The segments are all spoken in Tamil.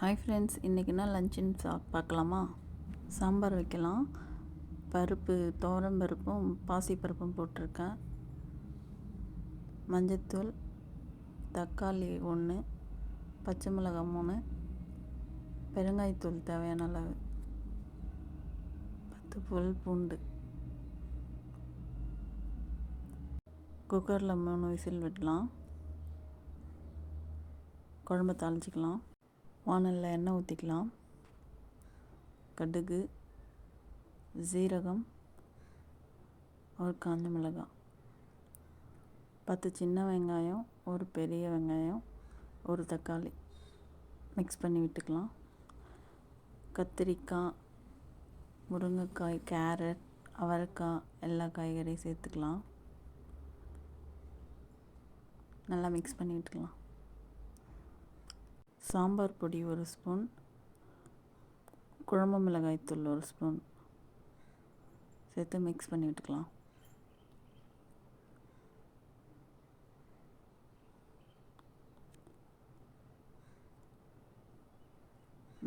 ஹாய் ஃப்ரெண்ட்ஸ், இன்றைக்கி என்ன லஞ்சுன்னு பார்க்கலாமா? சாம்பார் வைக்கலாம். பருப்பு துவரம் பருப்பும் பாசிப்பருப்பும் போட்டிருக்கேன். மஞ்சத்தூள், தக்காளி 1, பச்சை மிளகாய் 3, பெருங்காயத்தூள் தேவையான அளவு, 10 பல் பூண்டு. குக்கரில் 3 விசில் விடலாம். குழம்பு தாளிச்சிக்கலாம். வானலில் எண்ணெய் ஊற்றிக்கலாம். கடுகு, சீரகம், ஒரு காஞ்ச மிளகாய், 10 சின்ன வெங்காயம், ஒரு பெரிய வெங்காயம், ஒரு தக்காளி மிக்ஸ் பண்ணி விட்டுக்கலாம். கத்திரிக்காய், முருங்கைக்காய், கேரட், அவரைக்காய் எல்லா காய்கறியும் சேர்த்துக்கலாம். நல்லா மிக்ஸ் பண்ணி விட்டுக்கலாம். சாம்பார் பொடி 1 ஸ்பூன், குழம்பு மிளகாய்த்தூள் 1 ஸ்பூன் சேர்த்து மிக்ஸ் பண்ணி விட்டுக்கலாம்.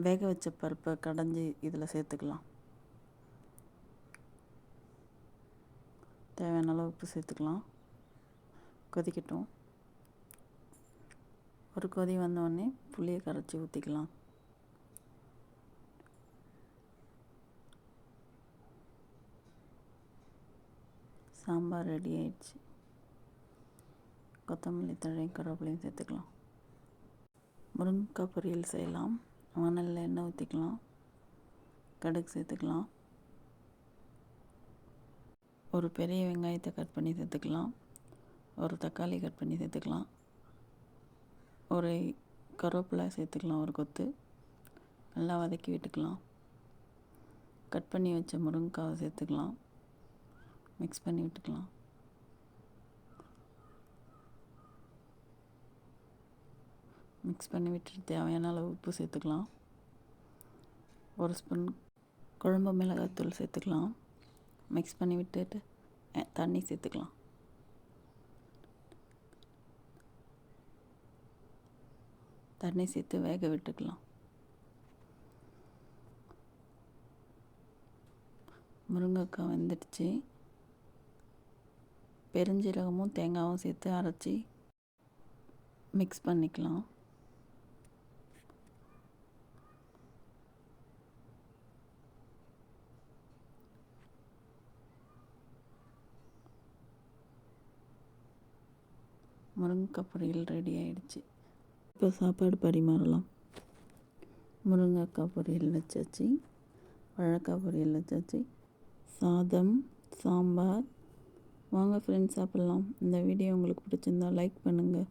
வேக வச்ச பருப்பை கடைஞ்சி இதில் சேர்த்துக்கலாம். தேவையான அளவு உப்பு சேர்த்துக்கலாம். கொதிக்கட்டும். ஒரு கொதி வந்தோடனே புளியை கரைச்சி ஊற்றிக்கலாம். சாம்பார் ரெடி ஆயிடுச்சு. கொத்தமல்லி தழையும் கருவேப்பிலையும் சேர்த்துக்கலாம். முருங்கைக்காய் பொரியல் செய்யலாம். வானலில் எண்ணெய் ஊற்றிக்கலாம். கடுகு சேர்த்துக்கலாம். ஒரு பெரிய வெங்காயத்தை கட் பண்ணி சேர்த்துக்கலாம். ஒரு தக்காளி கட் பண்ணி சேர்த்துக்கலாம். ஒரு கருவேப்பிலை சேர்த்துக்கலாம், ஒரு கொத்து. நல்லா வதக்கி விட்டுக்கலாம். கட் பண்ணி வச்ச முருங்கைக்காவை சேர்த்துக்கலாம். மிக்ஸ் பண்ணி விட்டுக்கலாம். மிக்ஸ் பண்ணி விட்டுட்டு தேவையான அளவு உப்பு சேர்த்துக்கலாம். 1 ஸ்பூன் குழம்பு மிளகாய்த்தூள் சேர்த்துக்கலாம். மிக்ஸ் பண்ணி விட்டுட்டு தண்ணி சேர்த்துக்கலாம். தண்ணி சேர்த்து வேக விட்டுக்கலாம். முருங்கைக்காய் வெந்துடுச்சு. பெருஞ்சீரகமும் தேங்காயும் சேர்த்து அரைச்சி மிக்ஸ் பண்ணிக்கலாம். முருங்கைக்காய் பொரியல் ரெடி ஆயிடுச்சு. இப்போ சாப்பாடு பரிமாறலாம். முருங்கைக்காய் பொரியல் வச்சாச்சு. வாழைக்காய் பொரியல் வச்சாச்சு. சாதம், சாம்பார். வாங்க ஃப்ரெண்ட்ஸ், சாப்பிட்லாம். இந்த வீடியோ உங்களுக்கு பிடிச்சிருந்தா லைக் பண்ணுங்கள்.